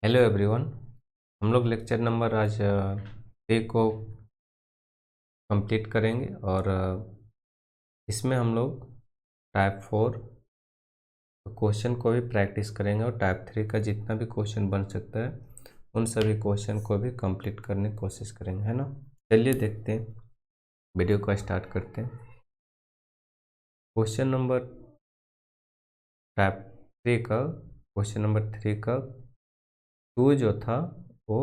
Hello everyone. हम लोग lecture number आज 3 को कंप्लीट करेंगे और इसमें हम लोग टाइप 4 क्वेश्चन को भी प्रैक्टिस करेंगे और टाइप 3 का जितना भी क्वेश्चन बन सकता है उन सभी क्वेश्चन को भी कंप्लीट करने की कोशिश करेंगे, है ना। चलिए देखते हैं, वीडियो को स्टार्ट करते हैं। क्वेश्चन नंबर टाइप 3 का क्वेश्चन नंबर 3 का 2 जो था वो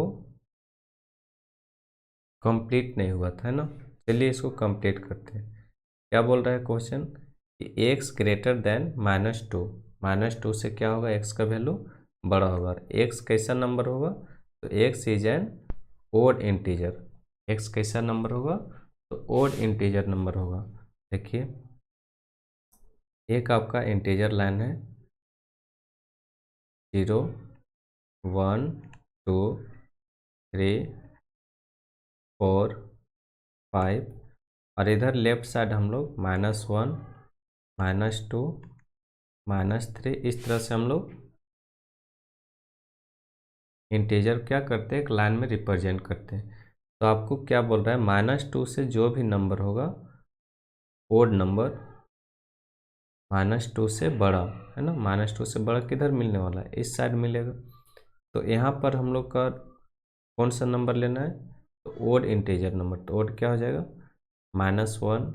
कंप्लीट नहीं हुआ था, है ना। चलिए इसको कंप्लीट करते हैं। क्या बोल रहा है क्वेश्चन कि x ग्रेटर देन -2। -2 से क्या होगा, x का वैल्यू बड़ा होगा। x कैसा नंबर होगा, तो x is an odd integer. x कैसा नंबर होगा, तो ओड इंटीजर नंबर होगा। देखिए एक आपका इंटीजर लाइन है 0 1 2 3 4 5 और इधर लेफ्ट साइड हम लोग -1 -2 -3 इस तरह से हम लोग इंटीजर क्या करते हैं, एक लाइन में रिप्रेजेंट करते हैं। तो आपको क्या बोल रहा है, -2 से जो भी नंबर होगा ओड नंबर -2 से बड़ा, है ना। -2 से बड़ा किधर मिलने वाला है, इस साइड मिलेगा। तो यहाँ पर हम लोग का कौन सा नंबर लेना है, तो ओड इंटीजर नंबर। तो ओड क्या हो जाएगा, -1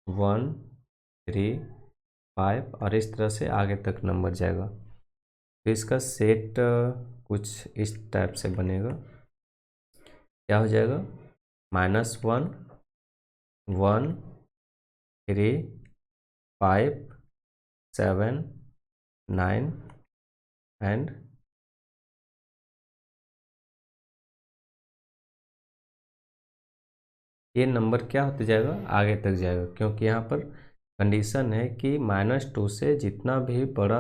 1 3 5 और इस तरह से आगे तक नंबर जाएगा। तो इसका सेट कुछ इस टाइप से बनेगा। क्या हो जाएगा, -1 1 3 5 7 9 एंड ये नंबर क्या होते जाएगा, आगे तक जाएगा, क्योंकि यहाँ पर कंडीशन है कि -2 से जितना भी बड़ा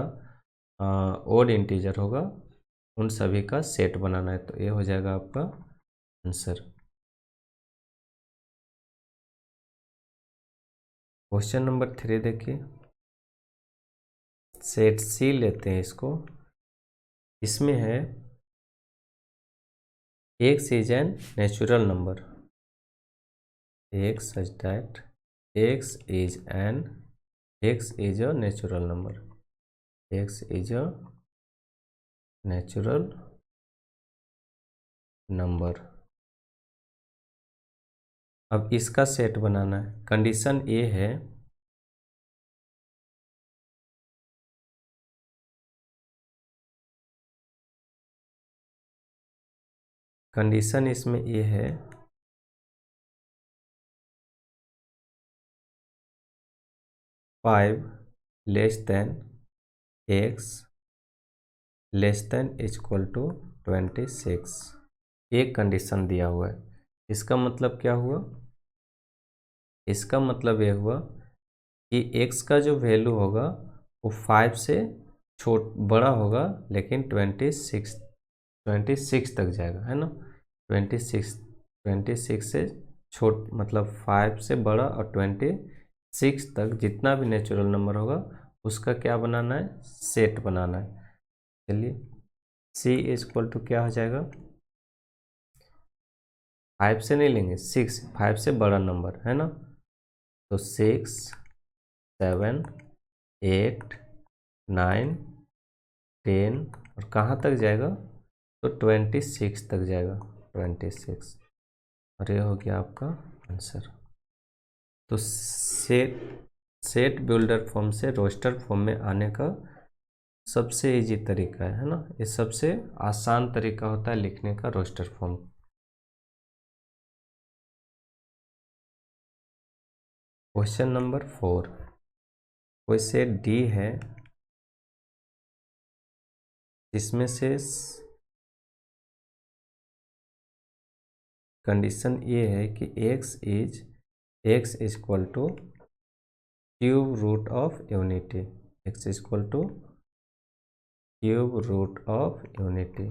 ओड इंटीजर होगा उन सभी का सेट बनाना है। तो ये हो जाएगा आपका आंसर। क्वेश्चन नंबर 3 देखिए, सेट सी लेते हैं इसको। इसमें है x is N natural number, x such that x is a natural number, x is a natural number। अब इसका सेट बनाना है। कंडीशन ए है कंडीशन इसमें ये है 5 less than x less than equal to 26। एक कंडीशन दिया हुआ है। इसका मतलब क्या हुआ, इसका मतलब ये हुआ कि x का जो वैल्यू होगा वो 5 से बड़ा होगा, लेकिन 26 तक जाएगा, है ना। 26 से मतलब 5 से बड़ा और 26 तक जितना भी नेचुरल नंबर होगा उसका क्या बनाना है, सेट बनाना है। चलिए c इक्वल टू क्या हो जाएगा, 5 से नहीं लेंगे, 6, 5 से बड़ा नंबर, है ना। तो 6 7 8 9 10 और कहाँ तक जाएगा, तो 26 तक जाएगा, 26। और ये हो गया आपका आंसर। तो सेट बिल्डर फॉर्म से रोस्टर फॉर्म में आने का सबसे इजी तरीका है ना। ये सबसे आसान तरीका होता है लिखने का रोस्टर फॉर्म। क्वेश्चन नंबर 4, कोई सेट डी है जिसमें से कंडीशन ये है कि x equal to cube root of unity, x equal to cube root of unity,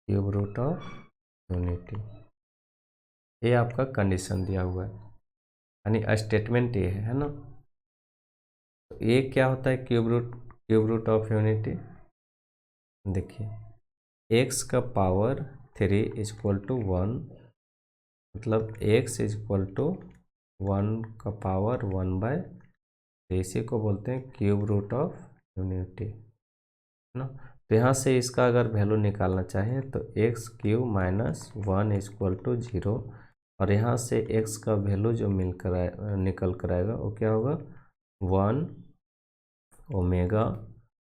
cube root of unity. ये आपका कंडीशन दिया हुआ है, यानी स्टेटमेंट ये है ना। तो ये क्या होता है, क्यूब रूट ऑफ यूनिटी। देखिए x का पावर 3 इक्वल टू 1, मतलब x इक्वल टू 1 का पावर 1/3, इसी को बोलते हैं क्यूब रूट ऑफ यूनिटी, है ना। तो यहाँ से इसका अगर वैल्यू निकालना चाहें तो X cube minus 1 equal to 0, और यहाँ से x का वैल्यू जो निकल कर आएगा वो क्या होगा 1 ओमेगा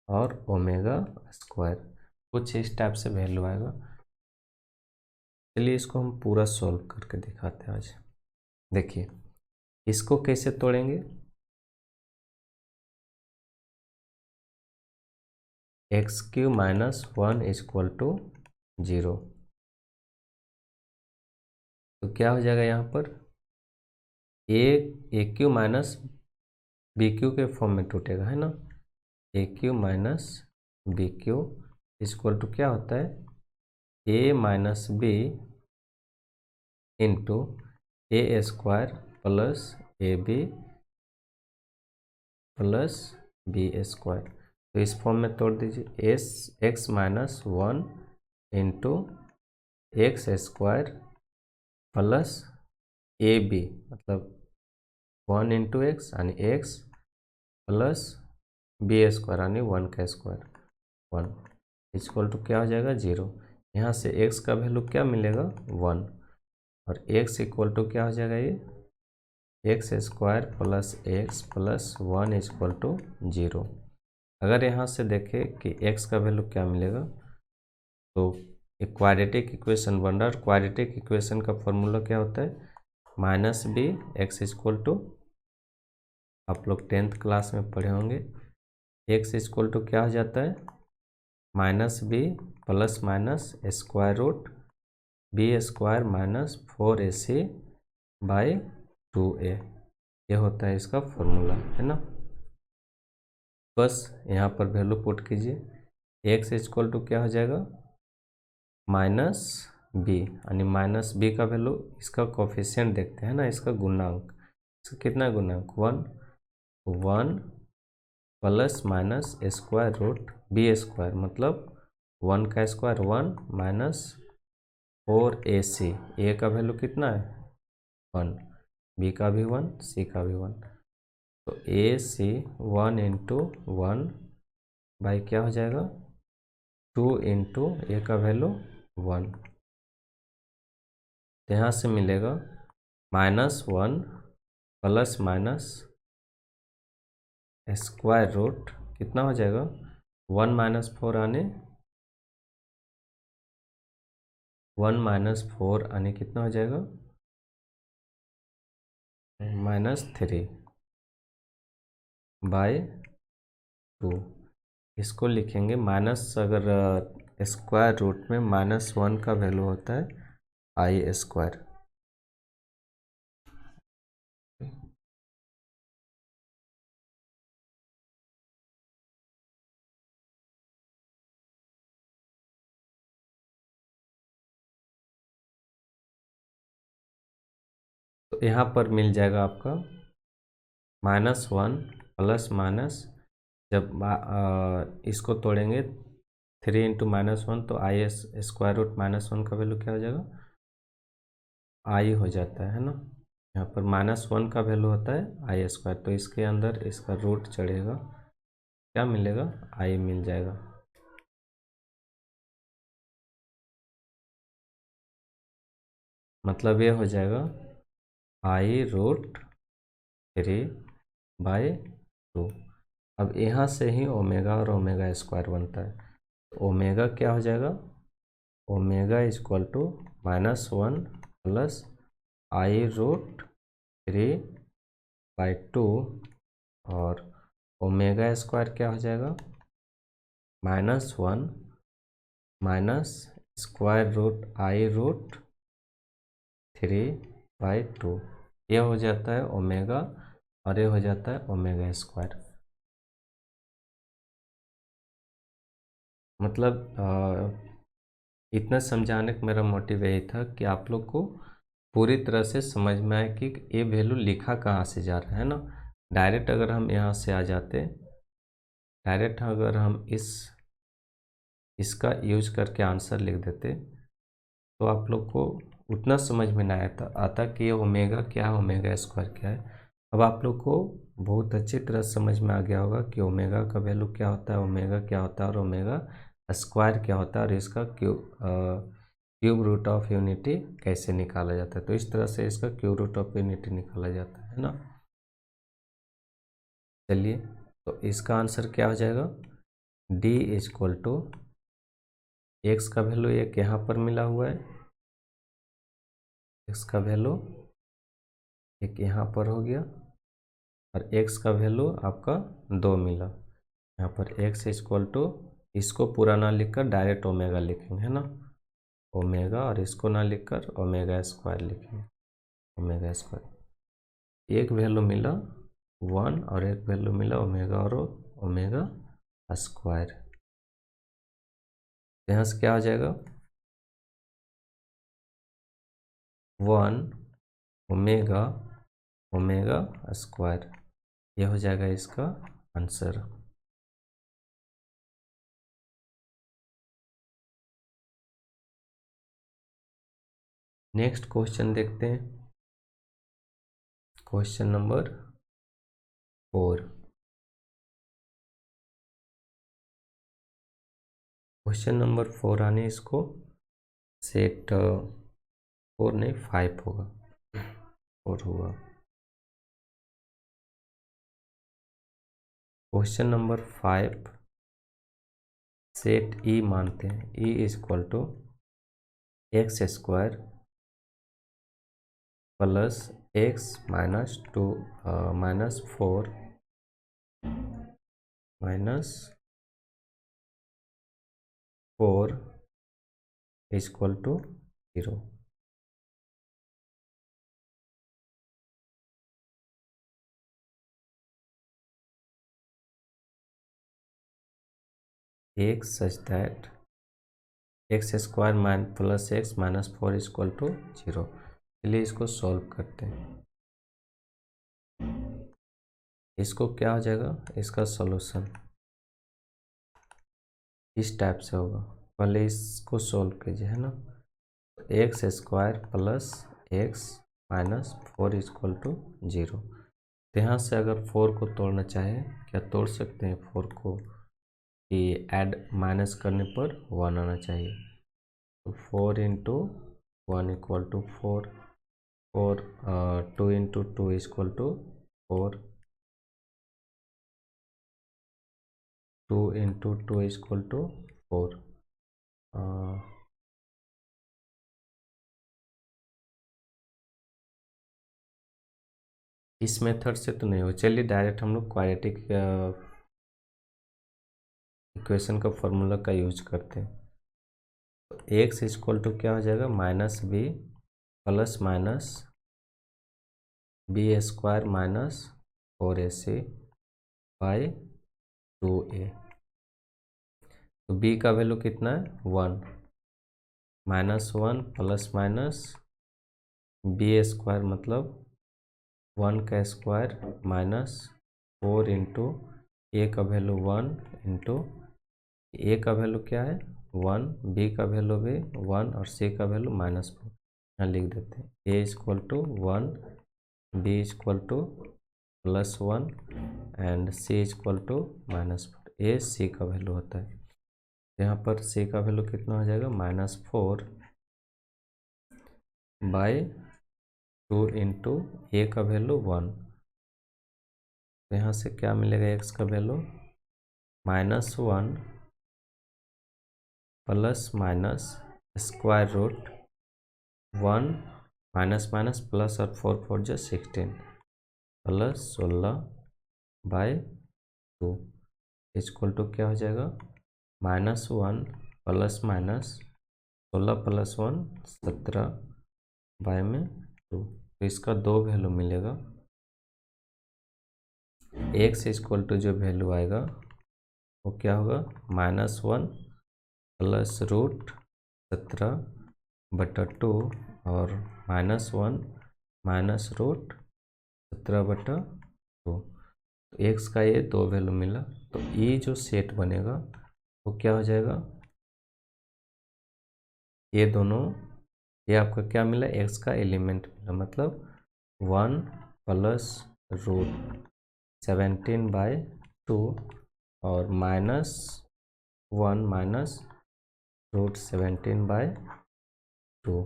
और ओमेगा स्क्वायर, कुछ इस टाइप से वैल्यू आएगा। चलिए इसको हम पूरा सॉल्व करके दिखाते हैं आज। देखिए इसको कैसे तोड़ेंगे, x cube minus 1 equal to 0, तो क्या हो जाएगा यहाँ पर a cube minus b cube के फॉर्म में टूटेगा, है ना। A cube minus b cube equal to क्या होता है a minus b into a square plus a b plus b square. तो इस फॉर्म में तोड़ दीजिए, x minus 1 into x square plus a b, मतलब 1 इंटू एक्स यानी एक्स प्लस बी स्क्वायर यानी 1 का स्क्वायर 1 इक्वल टू क्या हो जाएगा 0। यहाँ से x का वैल्यू क्या मिलेगा 1, और x इक्वल टू क्या हो जाएगा ये X square plus X plus 1 equal to 0। अगर यहाँ से देखें कि x का वैल्यू क्या मिलेगा तो एक क्वाड्रेटिक इक्वेशन बन रहा है, और क्वाड्रेटिक इक्वेशन का फॉर्मूला क्या होता है minus B X equal to, आप लोग 10th क्लास में पढ़े होंगे, x इक्वल टू क्या हो जाता है minus b plus minus square root b square minus 4ac by 2a, ये होता है इसका फॉर्मूला, है ना। बस यहाँ पर वैल्यू पुट कीजिए, x इक्वल टू क्या हो जाएगा माइनस बी, यानी माइनस बी का वैल्यू, इसका कोफिशिएंट देखते हैं ना, इसका गुणांक, इसका कितना गुणांक 1 plus minus square root b square, मतलब 1 का स्क्वायर 1 माइनस 4ac, ए का वैल्यू कितना है 1, बी का भी 1, सी का भी 1, तो ए सी 1 इंटू 1 बाई क्या हो जाएगा 2 इंटू ए का वैल्यू 1, तो यहाँ से मिलेगा -1 प्लस माइनस स्क्वायर रूट कितना हो जाएगा 1 माइनस 4 आने 1 माइनस 4 आने कितना हो जाएगा -3 बाय 2। इसको लिखेंगे माइनस, अगर स्क्वायर रूट में -1 का वैल्यू होता है आई स्क्वायर। तो यहाँ पर मिल जाएगा आपका -1 प्लस माइनस, जब इसको तोड़ेंगे 3 इंटू -1 तो आई स्क्वायर रूट -1 का वैल्यू क्या हो जाएगा आई हो जाता है ना। यहाँ पर -1 का वैल्यू होता है आई स्क्वायर, तो इसके अंदर इसका रूट चढ़ेगा, क्या मिलेगा आई मिल जाएगा। मतलब ये हो जाएगा आई रूट 3/2। अब यहाँ से ही ओमेगा और ओमेगा स्क्वायर बनता है, तो ओमेगा क्या हो जाएगा omega equal to -1 plus i root 3/2, और ओमेगा स्क्वायर क्या हो जाएगा -1 minus square root i root 3/2, ये हो जाता है ओमेगा और ये हो जाता है ओमेगा स्क्वायर। मतलब इतना समझाने का मेरा मोटिव यही था कि आप लोग को पूरी तरह से समझ में आए कि ये वैल्यू लिखा कहाँ से जा रहा है ना। डायरेक्ट अगर हम यहाँ से आ जाते, डायरेक्ट अगर हम इसका यूज करके आंसर लिख देते तो आप लोग को उतना समझ में ना आता कि ये ओमेगा क्या है, ओमेगा स्क्वायर क्या है। अब आप लोग को बहुत अच्छी तरह समझ में आ गया होगा कि ओमेगा का वैल्यू क्या होता है, ओमेगा क्या होता है और ओमेगा स्क्वायर क्या होता है और इसका क्यूब रूट ऑफ यूनिटी कैसे निकाला जाता है। तो इस तरह से इसका क्यूब रूट ऑफ यूनिटी निकाला जाता है ना। चलिए, तो इसका आंसर क्या हो जाएगा, D is equal to x का वैल्यू एक यहाँ पर मिला हुआ है, एक्स का वैल्यू एक यहाँ पर हो गया और एक्स का वैल्यू आपका 2 मिला यहाँ पर। एक्स इज इक्वल टू, इसको पूरा ना लिखकर डायरेक्ट ओमेगा लिखेंगे है ना, ओमेगा, और इसको ना लिखकर ओमेगा स्क्वायर लिखेंगे, ओमेगा स्क्वायर। एक वैल्यू मिला 1 और एक वैल्यू मिला ओमेगा और ओमेगा स्क्वायर। यहाँ से क्या हो जाएगा, 1 ओमेगा ओमेगा स्क्वायर, यह हो जाएगा इसका आंसर। नेक्स्ट क्वेश्चन देखते हैं, क्वेश्चन नंबर 4। क्वेश्चन नंबर 4 आने इसको सेट 4 नहीं 5 होगा, 4 होगा। क्वेश्चन नंबर 5 सेट ई मानते हैं, E is equal to x square plus x minus 2 minus 4 minus 4 is equal to 0। X such that x square plus x minus 4 is equal to 0। चलिए इसको solve करते हैं। इसको क्या हो जाएगा, इसका सॉल्यूशन इस टाइप से होगा, पहले इसको सॉल्व कीजिए है ना। X square plus x minus 4 is equal to 0। तो यहाँ से अगर 4 को तोड़ना चाहे, क्या तोड़ सकते हैं 4 को, कि ऐड माइनस करने पर 1 आना चाहिए। तो 4 into 1 equal to 4, 2 into 2 equal to 4, 2 into 2 equal to 4। इस मेथड से तो नहीं हो, चलिए डायरेक्ट हम लोग क्वाड्रेटिक इक्वेशन का फॉर्मूला का यूज करते हैं। तो एक्स इक्वल टू क्या हो जाएगा, minus b plus minus b square minus 4ac by 2a। तो b का वैल्यू कितना है, 1, minus 1 plus minus b square मतलब 1 का स्क्वायर माइनस 4 इंटू ए का वैल्यू 1 इंटू ए का वैल्यू क्या है 1, बी का वैल्यू भी 1 और सी का वैल्यू -4। यहाँ लिख देते हैं a equal to 1, b equal to +1 and c equal to -4। A c का वैल्यू होता है, यहाँ पर सी का वैल्यू कितना हो जाएगा, -4 बाई 2 इंटू ए का वैल्यू 1। तो यहाँ से क्या मिलेगा, एक्स का value -1 plus minus square root 1 minus minus plus और 4 4 जो 16 प्लस 16 बाई 2 इक्वल टू क्या हो जाएगा, -1 प्लस माइनस 16 प्लस 1 17 बाई में 2। तो इसका 2 वैल्यू मिलेगा। एक्स इक्वल टू जो वैल्यू आएगा वो क्या होगा, -1 प्लस रूट 17/2 और -1 माइनस रूट 17/2। तो एक्स का ये 2 वैल्यू मिला। तो ये जो सेट बनेगा वो क्या हो जाएगा, ये दोनों, ये आपका क्या मिला, एक्स का एलिमेंट मिला, मतलब 1 प्लस रूट 17/2 और -1 माइनस रूट 17/2।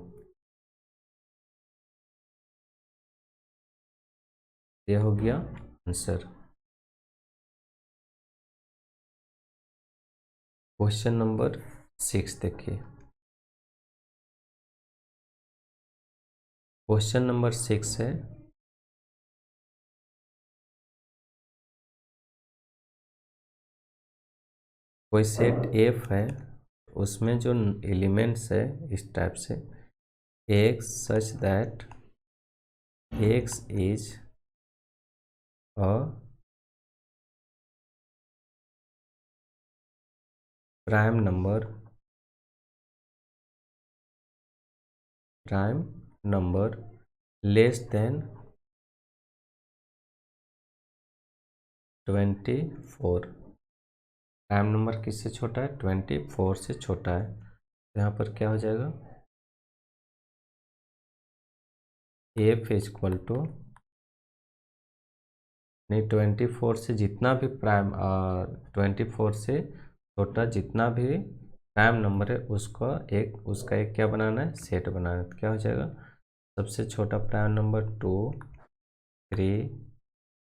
ये हो गया आंसर। क्वेश्चन नंबर 6 देखिए। क्वेश्चन नंबर 6 है, कोई सेट एफ है, उसमें जो एलिमेंट्स है इस टाइप से, x such that x is a prime number less than 24। Prime number किससे छोटा है, 24 से छोटा है। तो यहाँ पर क्या हो जाएगा, एफ इज इक्वल टू, नहीं 24 से जितना भी प्राइम 24 से छोटा जितना भी प्राइम नंबर है उसका एक क्या बनाना है, सेट बनाना है। तो क्या हो जाएगा, सबसे छोटा प्राइम नंबर 2 3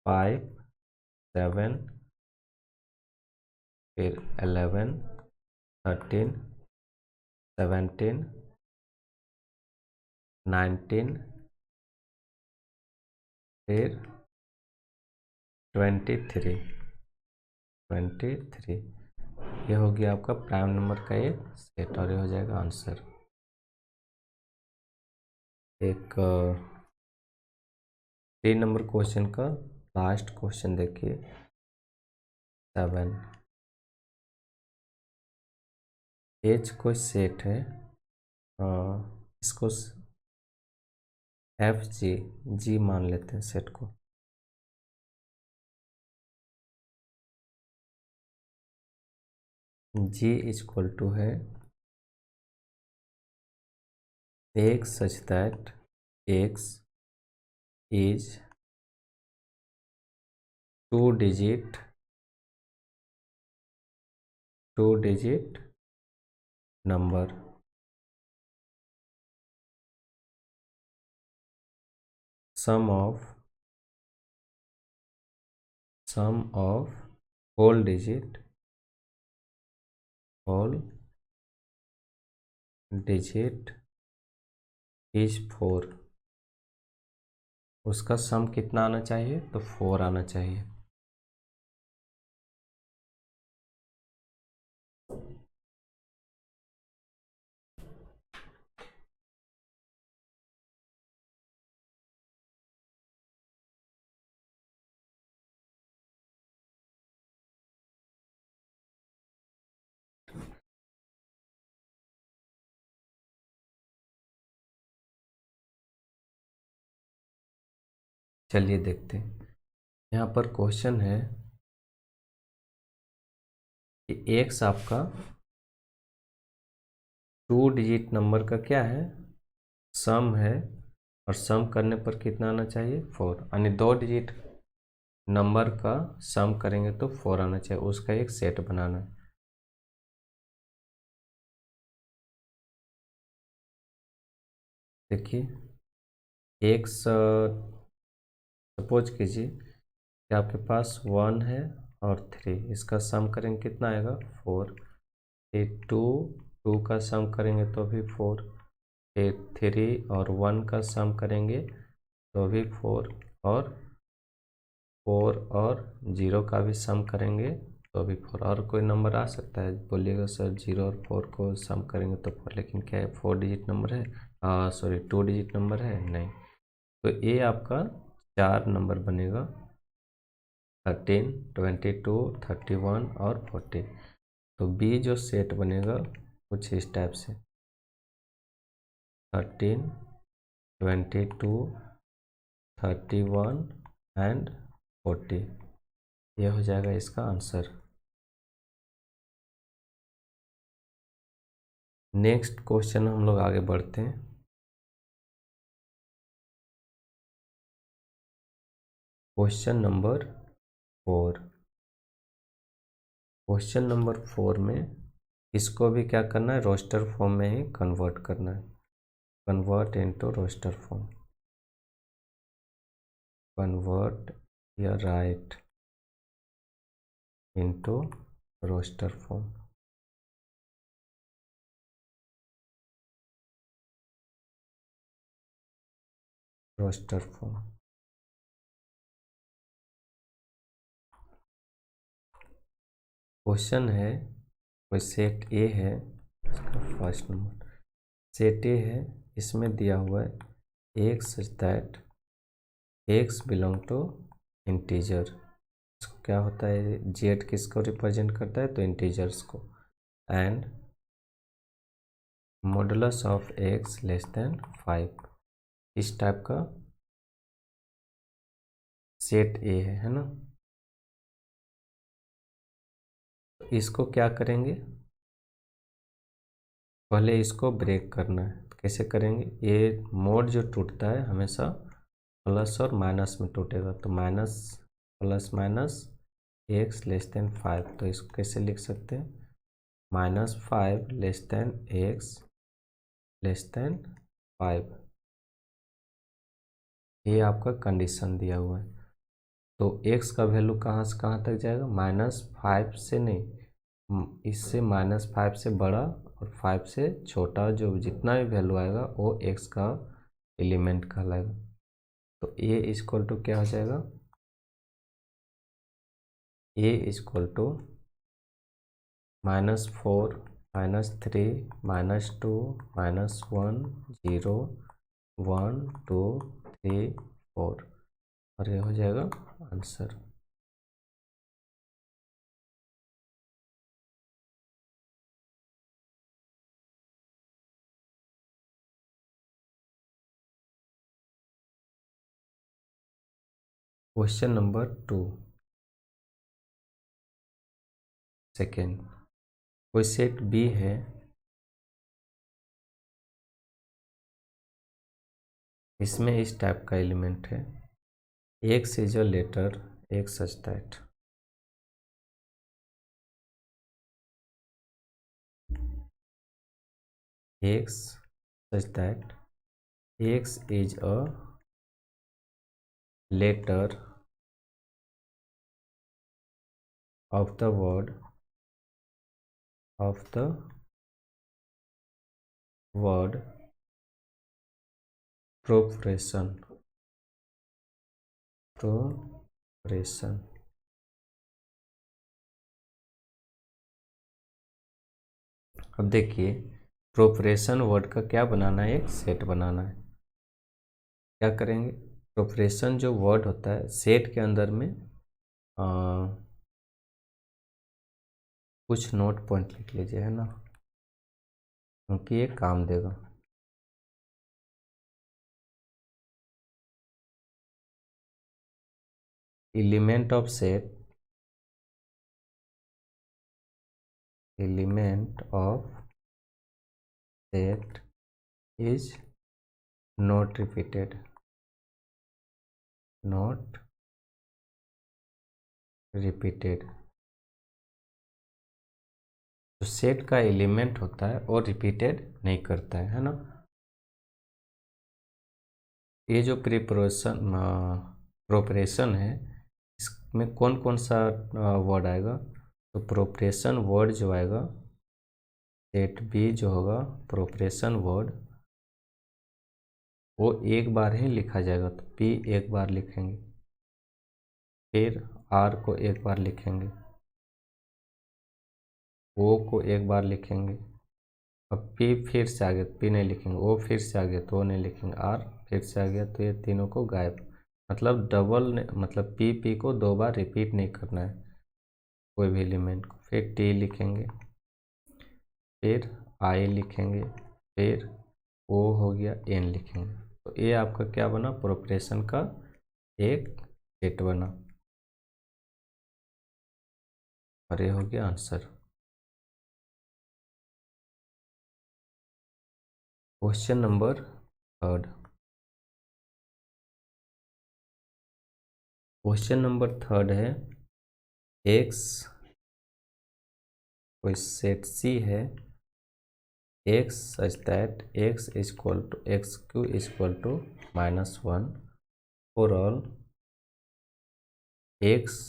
5 7, फिर 11 13 17 19, फिर 23। ये हो गया आपका प्राइम नंबर का ये सेट और ये हो जाएगा आंसर। एक 3 नंबर क्वेश्चन का लास्ट क्वेश्चन देखिए 7। एच कोई सेट है, इसको जी मान लेते हैं सेट को। जी इज इक्वल टू है x such that x is 2 digit number sum of whole digit is 4। उसका सम कितना आना चाहिए, तो 4 आना चाहिए। चलिए देखते हैं। यहाँ पर क्वेश्चन है कि एक्स आपका 2 डिजिट नंबर का क्या है, सम है, और सम करने पर कितना आना चाहिए, 4। यानी 2 डिजिट नंबर का सम करेंगे तो 4 आना चाहिए, उसका एक सेट बनाना है। देखिए एक्स सपोज कीजिए कि आपके पास 1 है और 3, इसका सम करेंगे कितना आएगा, 4। फिर 2 का सम करेंगे तो भी 4, फिर 3 और 1 का सम करेंगे तो भी 4, और 4 और 0 का भी सम करेंगे तो भी 4। और कोई नंबर आ सकता है, बोलिएगा सर 0 और 4 को सम करेंगे तो 4, लेकिन क्या है, 4 डिजिट नंबर है, सॉरी 2 डिजिट नंबर है नहीं। तो ये आपका 4 नंबर बनेगा, 13 22 31 और 40। तो बी जो सेट बनेगा कुछ इस टाइप से 13 22 31 एंड 40। ये हो जाएगा इसका आंसर। नेक्स्ट क्वेश्चन हम लोग आगे बढ़ते हैं। Question number 4। क्वेश्चन नंबर 4 में इसको भी क्या करना है, रोस्टर फॉर्म में ही कन्वर्ट करना है। Convert into roster form, convert या write into roster form. Roster form question है, कोई सेट ए है, इसका फर्स्ट नंबर सेट ए है, इसमें दिया हुआ है x such that x belong to integer. इसको क्या होता है, जेड किसको रिप्रेजेंट करता है, तो इंटीजर्स को। And modulus of x less than 5, इस टाइप का सेट ए है ना। तो इसको क्या करेंगे, पहले इसको ब्रेक करना है। कैसे करेंगे, ये मोड जो टूटता है हमेशा प्लस और माइनस में टूटेगा, तो minus plus minus x less than 5। तो इसको कैसे लिख सकते हैं, -5 less then x less than 5। ये आपका कंडीशन दिया हुआ है। तो x का वैल्यू कहाँ से कहाँ तक जाएगा, -5 से नहीं, इससे -5 से बड़ा और 5 से छोटा जो जितना भी वैल्यू आएगा वो x का एलिमेंट कहलाएगा। तो a इक्वल टू क्या हो जाएगा, a इक्वल टू -4 -3 -2 -1 0 1 2 3 4, और ये हो जाएगा आंसर। क्वेश्चन नंबर 2 सेकेंड, कोई सेट बी है, इसमें इस टाइप का एलिमेंट है, x is a letter x such that x such that x is a letter of the word proportion. अब देखिए, प्रोप्रेशन वर्ड का क्या बनाना है, एक सेट बनाना है। क्या करेंगे, प्रोप्रेशन जो वर्ड होता है सेट के अंदर में कुछ नोट पॉइंट लिख लीजिए, है ना, क्योंकि ये काम देगा। Element of set, element of set is not repeated, not repeated। तो सेट का एलिमेंट होता है और रिपीटेड नहीं करता है ना। ये जो प्रोपरेशन है, इसमें कौन कौन सा वर्ड आएगा, तो प्रोपरेशन वर्ड जो आएगा, सेट बी जो होगा प्रोपरेशन वर्ड, वो एक बार ही लिखा जाएगा। तो पी एक बार लिखेंगे, फिर आर को एक बार लिखेंगे, ओ को एक बार लिखेंगे, अब पी फिर से आ गया तो पी नहीं लिखेंगे, ओ फिर से आ गया तो ओ नहीं लिखेंगे, आर फिर से आ गया तो ये तीनों को गायब। मतलब डबल मतलब पी को दो बार रिपीट नहीं करना है कोई भी एलिमेंट को। फिर टी लिखेंगे, फिर आई लिखेंगे, फिर ओ हो गया, एन लिखेंगे। तो ये आपका क्या बना, प्रोपरेशन का एक सेट बना, और ये हो गया answer. Question number 3। Question number 3 है x कोई सेट C है x such that x is equal to x is equal to -1 for all x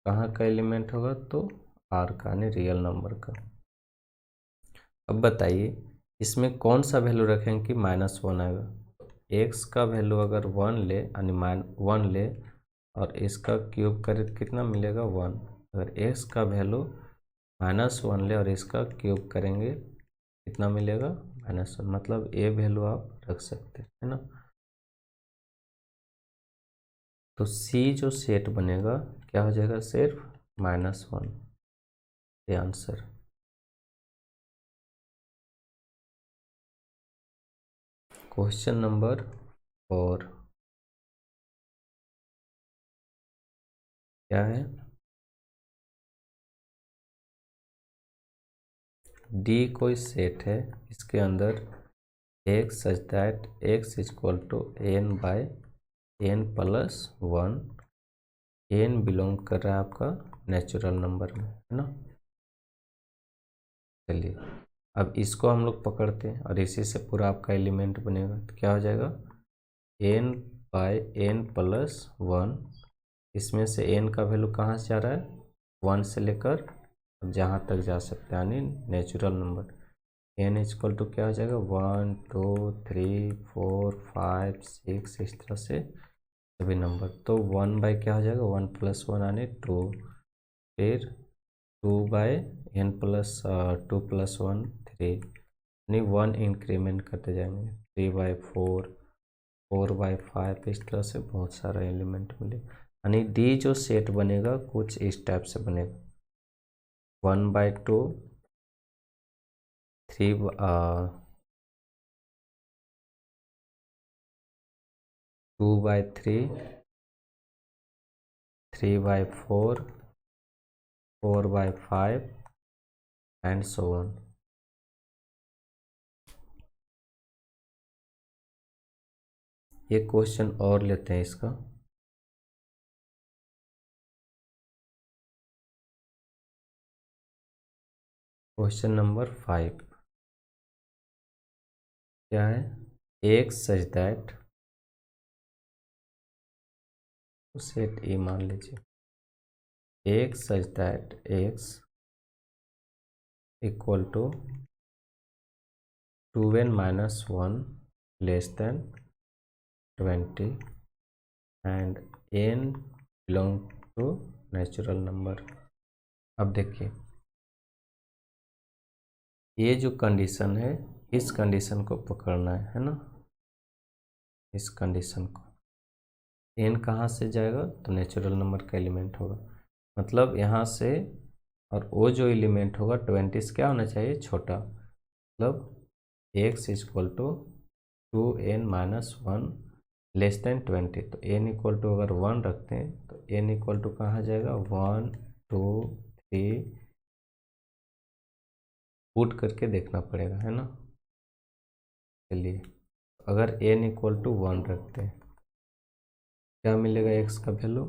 कहाँ का एलिमेंट होगा तो r का यानी रियल नंबर का। अब बताइए इसमें कौन सा वैल्यू रखेंगे कि -1 आएगा। x का वैल्यू अगर 1 ले यानी 1 ले और इसका क्यूब करें तो कितना मिलेगा 1। अगर x का वैल्यू -1 ले और इसका क्यूब करेंगे कितना मिलेगा -1, मतलब ये वैल्यू आप रख सकते हैं ना। तो C जो सेट बनेगा क्या हो जाएगा सिर्फ -1, ये आंसर। क्वेश्चन नंबर 4 क्या है, D कोई सेट है इसके अंदर x such that x is equal to n by n plus 1, n belong कर रहा है आपका नेचुरल नंबर में, है ना। चलिए अब इसको हम लोग पकड़ते हैं और इसी से पूरा आपका एलिमेंट बनेगा तो क्या हो जाएगा n बाय n प्लस 1। इसमें से n का वैल्यू कहाँ से आ रहा है 1 से लेकर जहाँ तक जा सकते हैं यानी natural number. n equal to क्या हो जाएगा 1 2 3 4 5 6 इस तरह से सभी नंबर। तो 1 बाय क्या हो जाएगा 1 प्लस 1 यानी 2, फिर 2 बाय n प्लस 2 प्लस 1 3 यानी 1 इंक्रीमेंट करते जाएंगे 3 बाय 4 4 बाय 5 इस तरह से बहुत सारा एलिमेंट मिले। यानी डी जो सेट बनेगा कुछ इस टाइप से बनेगा 1 by 2 3 2 by 3 3 by 4 4 by 5 and so on. ये क्वेश्चन और लेते हैं इसका। क्वेश्चन नंबर 5 क्या है, एक सच दैट सेट ए मान लीजिए एक such that x equal to 2n minus 1 less than 20 and n belong to natural number. अब देखिए ये जो कंडीशन है इस कंडीशन को पकड़ना है ना, इस कंडीशन को n कहाँ से जाएगा तो नेचुरल नंबर का एलिमेंट होगा, मतलब यहाँ से और वो जो एलिमेंट होगा 20 से क्या होना चाहिए छोटा, मतलब x equal to 2n minus 1 less than 20। तो n इक्वल टू अगर 1 रखते हैं तो n इक्वल टू कहाँ जाएगा 1 2 3 पुट करके देखना पड़ेगा, है ना। चलिए अगर n इक्वल टू 1 रखते हैं क्या मिलेगा x का वैल्यू,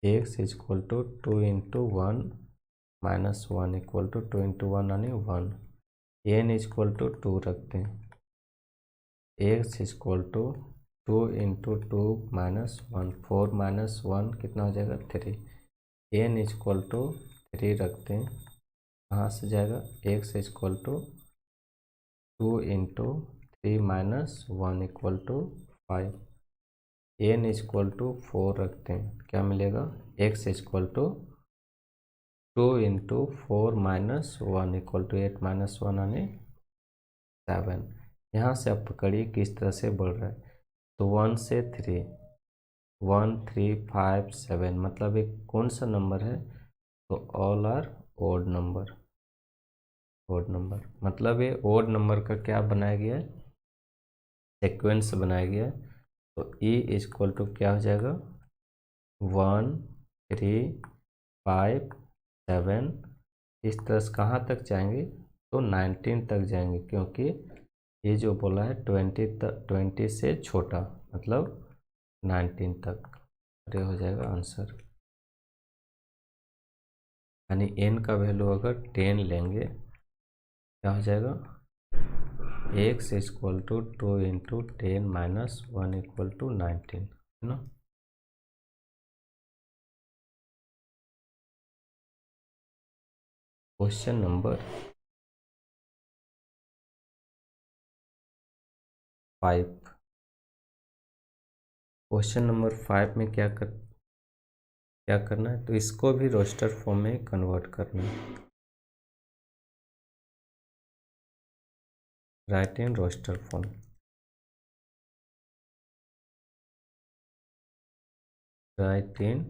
x equal to 2 into 1 minus 1 equal to 2 into 1 यानी 1। n इक्वल टू 2 रखते हैं x equal to 2 into 2 minus 1 4 minus 1 कितना हो जाएगा 3। n इक्वल टू 3 रखते हैं कहाँ से जाएगा x equal to 2 into 3 minus 1 equal to 5। n equal to 4 रखते हैं क्या मिलेगा x equal to 2 into 4 minus 1 equal to 8 minus 1 यानी 7। यहाँ से आप पकड़िए किस तरह से बढ़ रहा है तो 1 से 3 1 3 5 7 मतलब एक कौन सा नंबर है तो all are odd number, odd number मतलब ये ओड नंबर का क्या बनाया गया है सीक्वेंस बनाया गया है। तो e इक्वल टू क्या हो जाएगा 1 3 5 7 इस तरह से कहाँ तक जाएंगे तो 19 तक जाएंगे क्योंकि ये जो बोला है 20 से छोटा मतलब 19 तक, ये हो जाएगा आंसर। यानी n का वैल्यू अगर 10 लेंगे क्या हो जाएगा, x equal to 2 into 10 minus 1 equal to 19, है ना। Question number 5। क्वेश्चन नंबर 5 में क्या करना है, तो इसको भी रोस्टर फॉर्म में कन्वर्ट करना है। Write in roster form, write in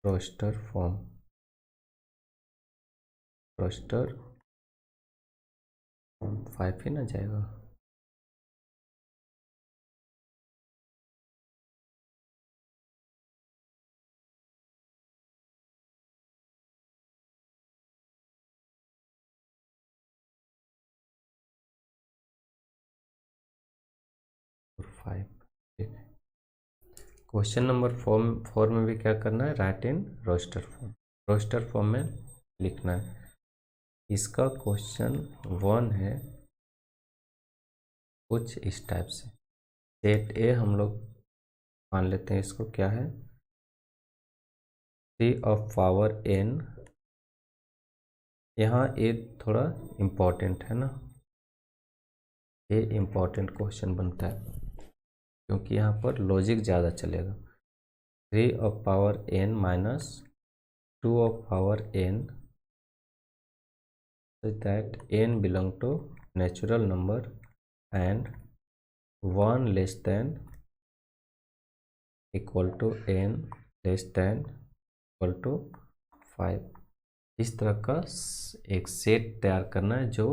roster form, roster 5 ही ना जाएगा। और 5, ठीक है। क्वेश्चन नंबर 4 में भी क्या करना है, write in roster form, roster form में लिखना है। इसका क्वेश्चन 1 है कुछ इस टाइप से। सेट ए हम लोग मान लेते हैं, इसको क्या है 3 ऑफ पावर n। यहाँ ये थोड़ा इम्पोर्टेंट है ना, ये इम्पोर्टेंट क्वेश्चन बनता है क्योंकि यहाँ पर लॉजिक ज़्यादा चलेगा। 3 of power n minus 2 of power n, so that n belong to natural number and 1 less than equal to n less than equal to 5। इस तरह का एक सेट तैयार करना है जो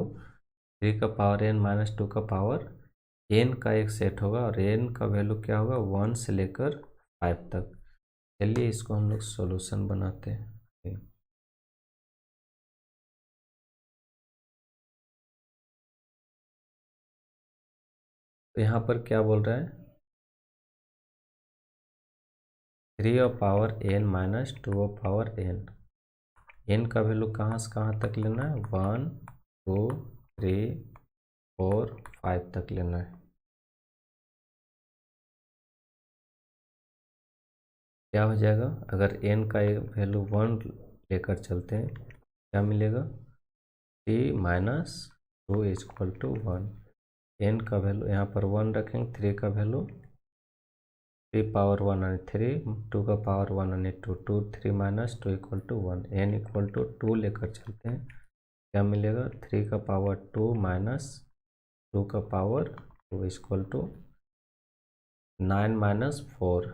3 का पावर n माइनस 2 का पावर n का एक सेट होगा और n का वैल्यू क्या होगा 1 से लेकर 5 तक। चलिए इसको हम लोग सॉल्यूशन बनाते हैं। तो यहाँ पर क्या बोल रहा है 3 of power n minus 2 of power n का वैल्यू कहाँ से कहाँ तक लेना है 1 2 3 4 5 तक लेना है। क्या हो जाएगा अगर n का वैल्यू 1 लेकर चलते हैं क्या मिलेगा 3 minus 2 is equal to 1। n का वैल्यू यहाँ पर 1 रखेंगे, 3 का वैल्यू 3 पावर 1 यानी 3, 2 का पावर 1 यानी 2, 2 3 minus 2 equal to 1। n equal to 2 लेकर चलते हैं क्या मिलेगा 3 का पावर 2 माइनस 2 का power 2 equal to 9 minus 4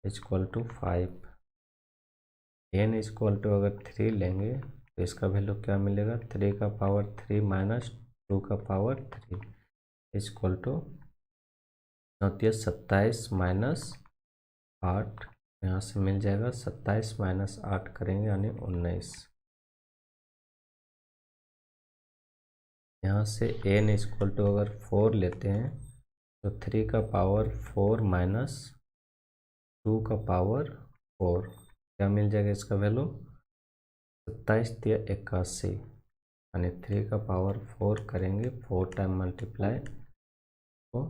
equal to 5। n equal to अगर 3 लेंगे तो इसका वैल्यू क्या मिलेगा 3 का पावर 3 माइनस 2 का पावर 3 इक्वल टू 27 माइनस 8, यहाँ से मिल जाएगा 27 माइनस 8 करेंगे यानी 19। यहाँ से n इक्वल टू अगर 4 लेते हैं तो 3 का पावर 4 माइनस 2 का पावर 4 क्या मिल जाएगा इसका वैल्यू 27 या 81 यानी 3 का पावर 4 करेंगे 4 टाइम मल्टीप्लाई तो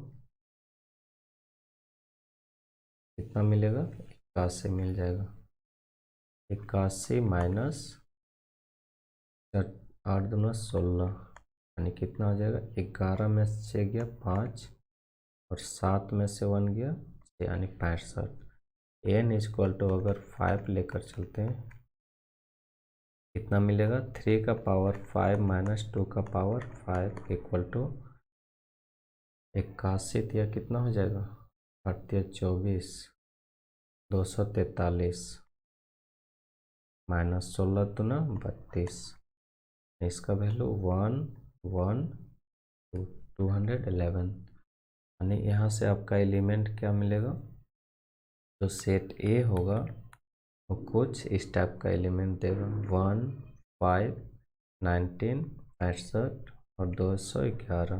कितना मिलेगा 81 मिल जाएगा। 81 माइनस 8 दूना 16 यानी कितना हो जाएगा 11 में से गया 5 और 7 में से 1 गया यानी 65। n इक्वल टू अगर 5 लेकर चलते हैं कितना मिलेगा 3 का पावर 5 माइनस 2 का पावर 5 इक्वल टू 81 या कितना हो जाएगा 8 या 24 243 माइनस 16 दूना 32, इसका वैल्यू 211 यानी यहाँ से आपका एलिमेंट क्या मिलेगा जो सेट ए होगा वो कुछ इस टाइप का एलिमेंट देगा 1 5 1965 और 211,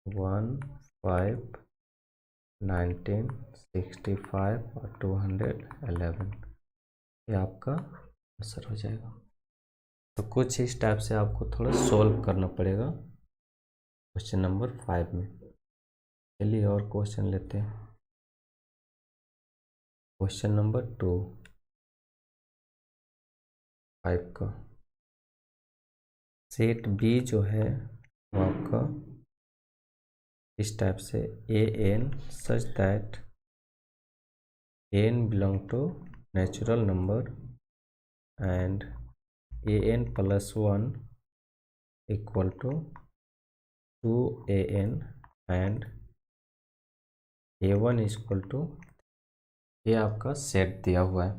15, 1965 और 211, ये आपका आंसर हो जाएगा। तो कुछ इस टाइप से आपको थोड़ा सोल्व करना पड़ेगा क्वेश्चन नंबर 5 में। चलिए और क्वेश्चन लेते हैं। क्वेश्चन नंबर 2 5 का सेट बी जो है वो आपका इस टाइप से an such that n belong to natural number and an plus 1 equal to 2an and a1 is equal to, ये आपका सेट दिया हुआ है।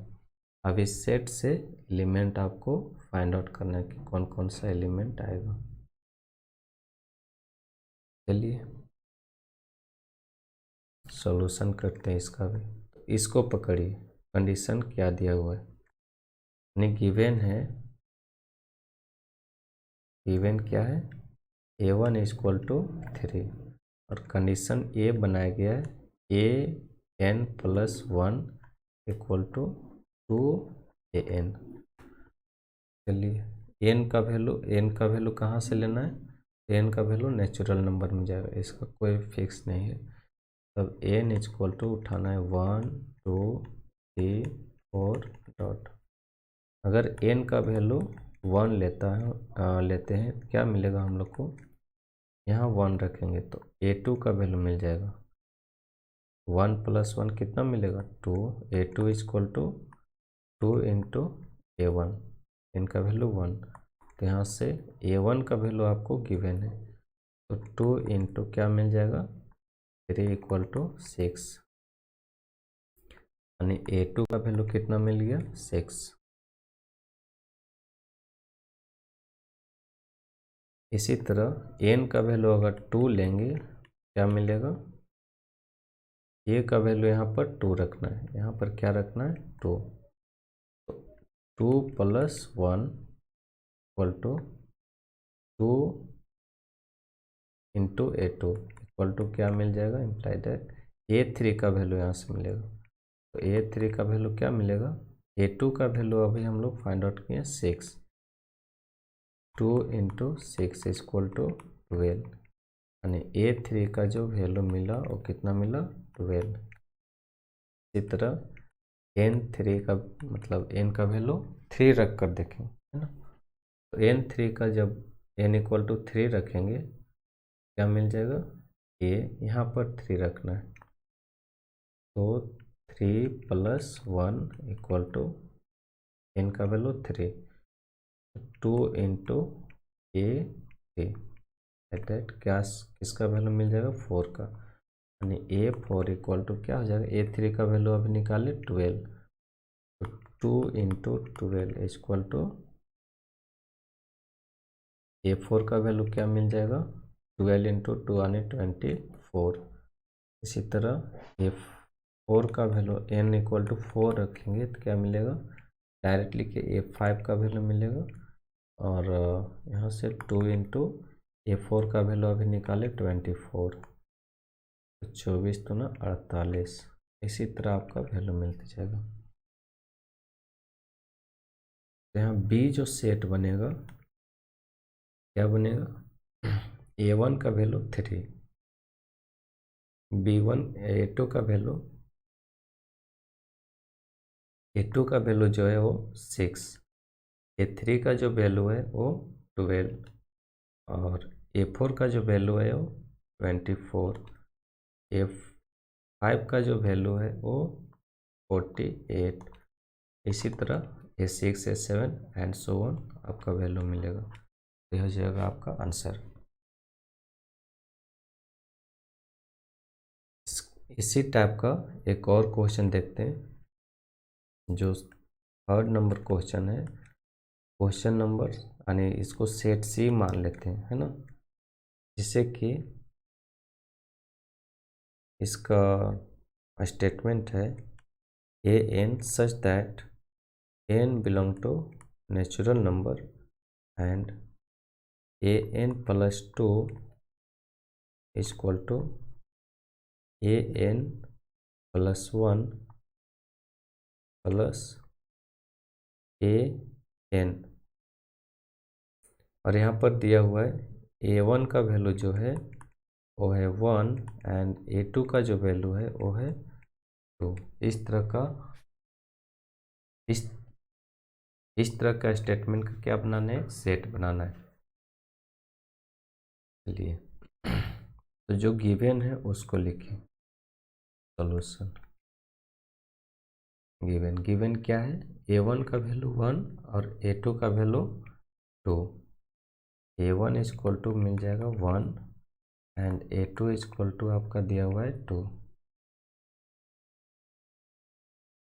अब इस सेट से एलिमेंट आपको फाइंड आउट करना है कि कौन कौन सा एलिमेंट आएगा। चलिए सॉल्यूशन करते हैं इसका भी। तो इसको पकड़िए, कंडीशन क्या दिया हुआ है, यानी गिवन है, गिवन क्या है, a1 इज इक्वल टू 3 और कंडीशन ए बनाया गया है an plus 1 equal to 2an। चलिए n का वैल्यू कहाँ से लेना है, n का वैल्यू नेचुरल नंबर में जाएगा, इसका कोई फिक्स नहीं है। तब n इज इक्वल टू उठाना है 1 2 3 4 डॉट। अगर n का वैल्यू 1 लेते हैं तो क्या मिलेगा हम लोग को, यहाँ 1 रखेंगे तो a2 का वैल्यू मिल जाएगा। 1 प्लस 1 कितना मिलेगा 2, a2 is equal to 2 into a1, इनका वैल्यू 1, तो यहाँ से a1 का वैल्यू आपको गिवन है तो 2 इंटू क्या मिल जाएगा 3 इक्वल टू 6, यानी a2 का वैल्यू कितना मिल गया 6। इसी तरह n का वैल्यू अगर 2 लेंगे क्या मिलेगा, a का वैल्यू यहाँ पर 2 रखना है, यहाँ पर क्या रखना है 2, तो 2 plus 1 equal to 2 into a2 equal to क्या मिल जाएगा, इम्प्लाई दैट a3 का वैल्यू यहाँ से मिलेगा। तो a3 का वैल्यू क्या मिलेगा, a2 का वैल्यू अभी हम लोग फाइंड आउट किए 6, 2 इंटू 6 इक्वल टू 12, यानी a3 का जो वैल्यू मिला वो कितना मिला 12। इसी तरह n3 का मतलब n का वैल्यू 3 रख कर देखें, है ना। तो n3 का जब n इक्वल टू 3 रखेंगे क्या मिल जाएगा, a यहाँ पर 3 रखना है, तो 3 प्लस 1 इक्वल टू n का वैल्यू 3, 2 इंटू a3 दैट क्या किसका वैल्यू मिल जाएगा 4 का, यानी a4 इक्वल टू क्या हो जाएगा, a3 का वैल्यू अभी निकाले 12, तो 2 इंटू 12 इक्वल टू a4 का वैल्यू क्या मिल जाएगा 12 इंटू 2 यानी 24। इसी तरह a4 का वैल्यू n इक्वल टू 4 रखेंगे तो क्या मिलेगा, डायरेक्टली के a5 का वैल्यू मिलेगा, और यहाँ से 2 इंटू a4 का वैल्यू अभी निकाले 24, तो 24 तो ना 48, इसी तरह आपका वैल्यू मिलते जाएगा। तो यहाँ b जो सेट बनेगा क्या बनेगा, a1 का वैल्यू 3, b1 a2 का वैल्यू जो है वो 6, a3 का जो वैल्यू है वो 12 और a4 का जो वैल्यू है वो 24, a5 का जो वैल्यू है वो 48, इसी तरह a6 a7 and so on आपका वैल्यू मिलेगा। तो यह हो जाएगा आपका आंसर। इसी टाइप का एक और क्वेश्चन देखते हैं जो 3rd नंबर क्वेश्चन है। क्वेश्चन नंबर यानी इसको सेट सी मान लेते हैं, है ना, जिससे कि इसका स्टेटमेंट है an such that n belong to natural number and a n plus 2 equal to a n plus 1 plus a n, और यहाँ पर दिया हुआ है A1 का वैल्यू जो है वो है 1 एंड A2 का जो वैल्यू है वो है 2। इस तरह का इस तरह का स्टेटमेंट का क्या बनाना है, सेट बनाना है। चलिए तो जो गिवन है उसको लिखें। सॉल्यूशन गिवन क्या है, A1 का वैल्यू 1 और A2 का वैल्यू 2। A1 इक्वल टू मिल जाएगा 1 एंड A2 इक्वल टू आपका दिया हुआ है 2,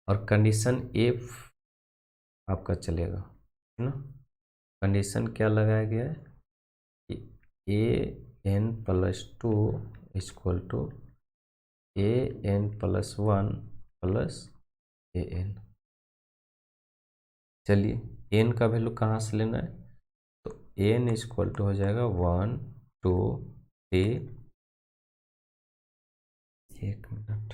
और कंडीशन इफ आपका चलेगा, है ना। कंडीशन क्या लगाया गया है कि a n plus 2 equal to a n plus 1 plus a n. चलिए एन का वैल्यू कहाँ से लेना है, तो एन इक्वल टू हो जाएगा 1 2 3, एक मिनट,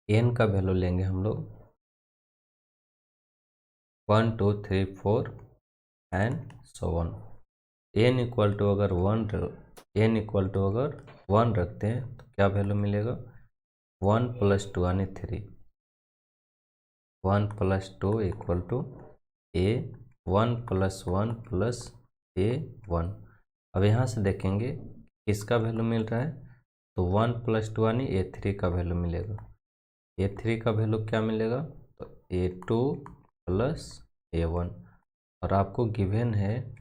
एन का वैल्यू लेंगे हम लोग 1 2 3 4 and so on. N equal to अगर एन इक्वल टू अगर 1 रखते हैं तो क्या वैल्यू मिलेगा, 1 प्लस 2 यानी 3, 1 plus 2 equal to a 1 plus 1 plus a 1। अब यहाँ से देखेंगे किसका वैल्यू मिल रहा है, तो 1 प्लस 2 यानी A3 का वैल्यू मिलेगा। A3 का वैल्यू क्या मिलेगा, तो A2 प्लस A1, और आपको गिवन है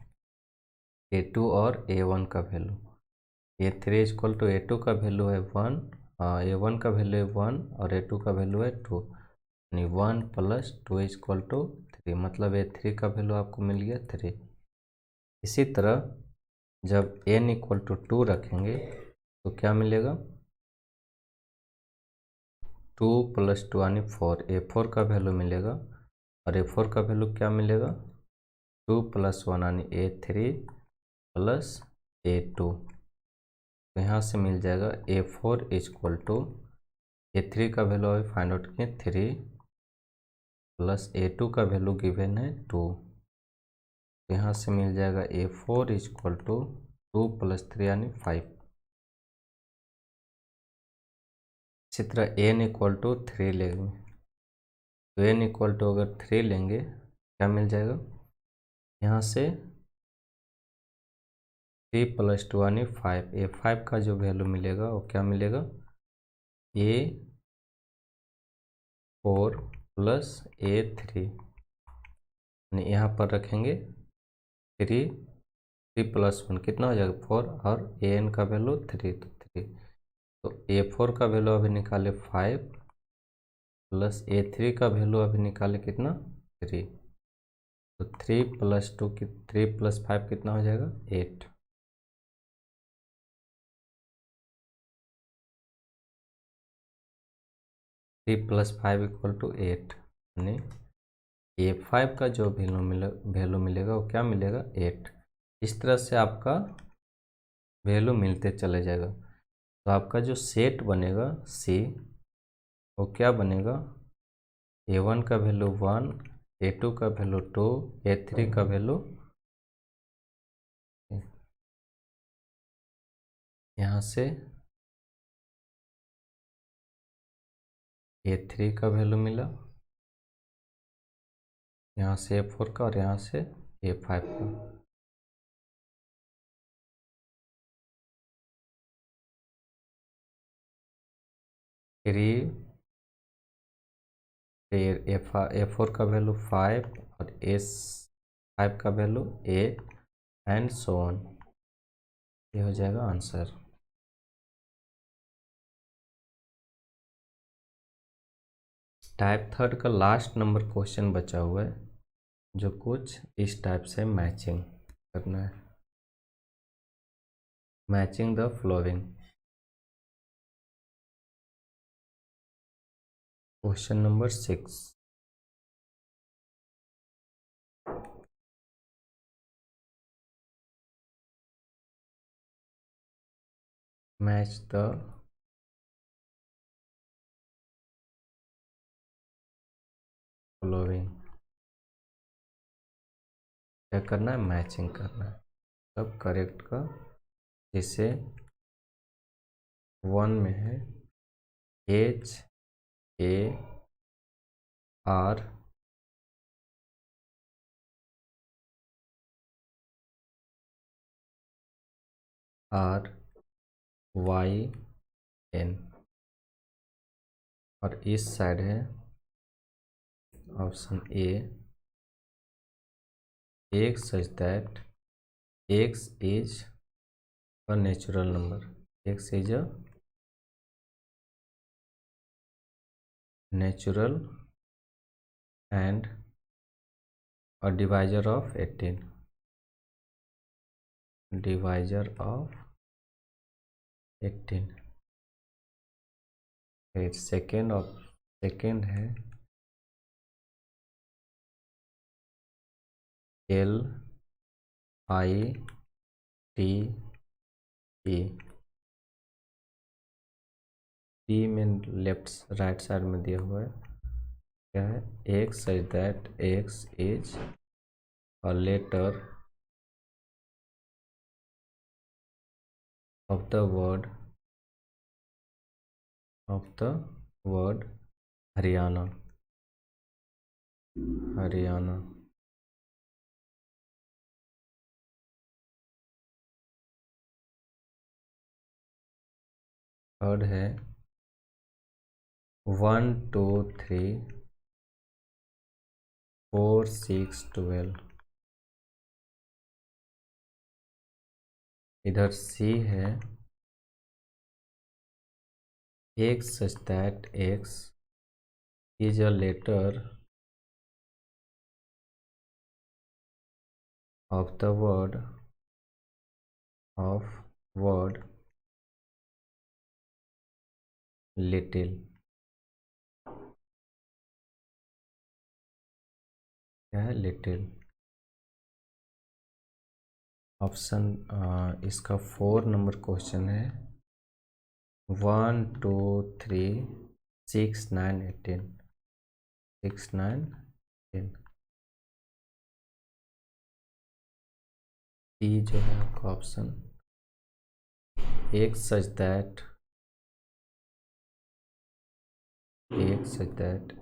A2 और A1 का value. A3 equal to A2 का वैल्यू है 1, A1 का वैल्यू है 1 और A2 का वैल्यू है 2, यानी 1 प्लस 2 इक्वल टू 3, मतलब A3 का वैल्यू आपको मिल गया 3। इसी तरह जब n इक्वल टू 2 रखेंगे तो क्या मिलेगा, 2 प्लस 2 यानी 4, A4 का वैल्यू मिलेगा, और A4 का वैल्यू क्या मिलेगा, 2 प्लस 1 यानी A3 प्लस A2। तो यहाँ से मिल जाएगा A4 इक्वल टू A3 का वैल्यू अभी फाइंड आउट किए 3 प्लस A2 का वैल्यू गिवन है 2। तो यहाँ से मिल जाएगा A4 इक्वल टू 2 प्लस 3 यानी 5। इसी तरह n इक्वल टू 3 लेंगे, तो n इक्वल टू अगर 3 लेंगे क्या मिल जाएगा, यहाँ से 3 प्लस 2 यानी 5, A5 का जो वैल्यू मिलेगा वो क्या मिलेगा, A4 प्लस A3, यानी यहाँ पर रखेंगे 3 प्लस 1 कितना हो जाएगा 4, और an का वैल्यू 3, तो 3, तो A4 का वैल्यू अभी निकाले 5 प्लस A3 का वैल्यू अभी निकाले कितना 3, तो 3 प्लस 2 की 3 प्लस 5 कितना हो जाएगा 8। 3 प्लस 5 इक्वल टू 8, यानी A5 का जो वैल्यू मिलेगा वो क्या मिलेगा 8। इस तरह से आपका वैल्यू मिलते चले जाएगा। तो आपका जो सेट बनेगा C वो क्या बनेगा, A1 का वैल्यू 1, A2 का वैल्यू 2, A3 का वैल्यू, यहाँ से A3 का वैल्यू मिला, यहाँ से A4 का, और यहाँ से A5 का। फिर A4 का वैल्यू 5 और S5 का वैल्यू 8 एंड सो ऑन। ये हो जाएगा आंसर। टाइप थर्ड का लास्ट नंबर क्वेश्चन बचा हुआ है, जो कुछ इस टाइप से मैचिंग करना है। Matching the flowing. Question number 6। Match the flowing. क्या करना है? मैचिंग करना है। तब करेक्ट का, जैसे 1 में है HAR RYN, और इस साइड है option A, X such that X is a natural number. X is a natural and a divisor of 18. Divisor of 18. फिर सेकेंड है LITE। T में लेफ्ट राइट साइड में दिया हुआ है, क्या है? X such that X is a letter of the word Haryana. Third है 1 2 3 4 6 12। इधर C है X such that X is a letter of the word little। क्या है? लिटिल। ऑप्शन इसका 4 नंबर क्वेश्चन है 1 2 3 6 9 18। 6 9 10। डी जो है आपका option X such that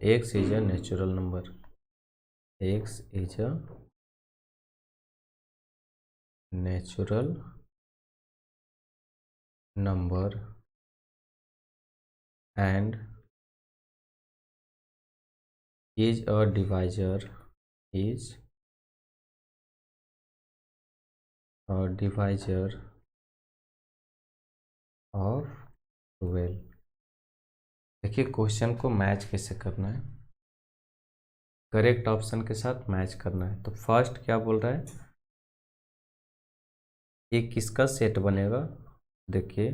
X is a natural number। X is a natural number and is a divisor of 12। देखिए question को match कैसे करना है, करेक्ट ऑप्शन के साथ मैच करना है। तो फर्स्ट क्या बोल रहा है, ये किसका सेट बनेगा? देखिए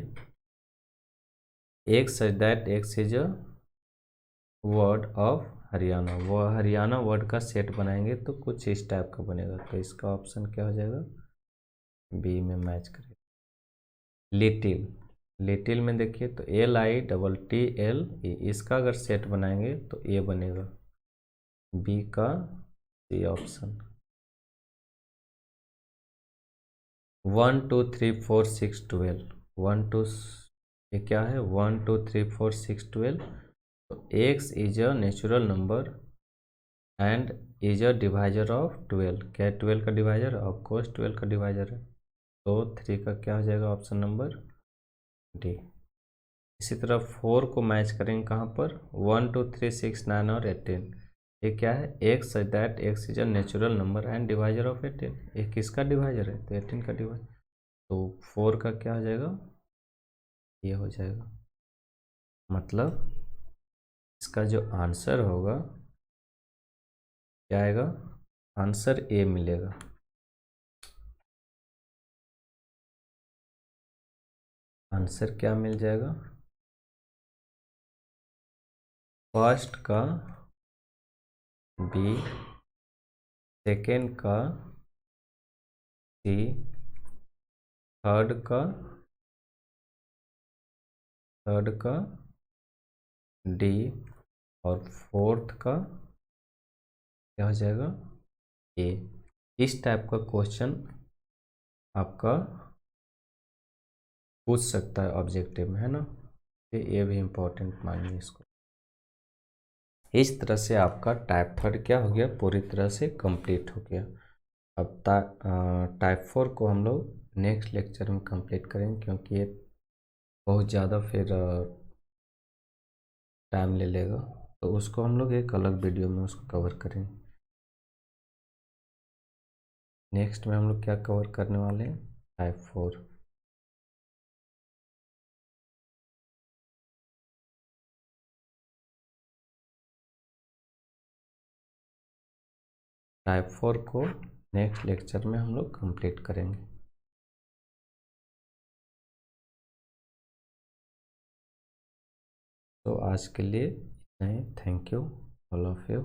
X such that X is a word of Haryana, वो हरियाणा वर्ड का सेट बनाएंगे तो कुछ इस टाइप का बनेगा। तो इसका ऑप्शन क्या हो जाएगा? बी में मैच करेगा। लिटिल में देखिए तो LITTLE, इसका अगर सेट बनाएंगे तो ये बनेगा, बी का सी ऑप्शन। 1 2 3 4 6 12। 1 2, ये क्या है? 1 2 3 4 6 12। तो X is a natural number and is a divisor of 12। क्या है 12 का डिवाइजर? ऑफ कोर्स 12 का डिवाइजर है। तो 3 का क्या हो जाएगा? Option number D. इसी तरह 4 को मैच करेंगे कहाँ पर, 1 2 3 6 9 और 18। ये क्या है, x that x is a natural number and divisor of 18। ये किसका डिवाइजर है, तो 18 का डिवाइजर। तो 4 का क्या हो जाएगा, ये हो जाएगा। मतलब इसका जो आंसर होगा क्या आएगा, आंसर ए मिलेगा। आंसर क्या मिल जाएगा, फर्स्ट का बी, सेकेंड का सी, थर्ड का डी और फोर्थ का क्या हो जाएगा, ए। इस टाइप का क्वेश्चन आपका पूछ सकता है ऑब्जेक्टिव में, है ना। ये भी इम्पोर्टेंट मानिए इसको। इस तरह से आपका टाइप 3 क्या हो गया, पूरी तरह से कंप्लीट हो गया। अब टाइप 4 को हम लोग नेक्स्ट लेक्चर में कंप्लीट करेंगे, क्योंकि ये बहुत ज़्यादा फिर टाइम ले लेगा। तो उसको हम लोग एक अलग वीडियो में उसको कवर करेंगे। नेक्स्ट में हम लोग क्या कवर करने वाले हैं, टाइप 4। टाइप 4 को नेक्स्ट लेक्चर में हम लोग कंप्लीट करेंगे। तो आज के लिए इतना ही। Thank you all of you.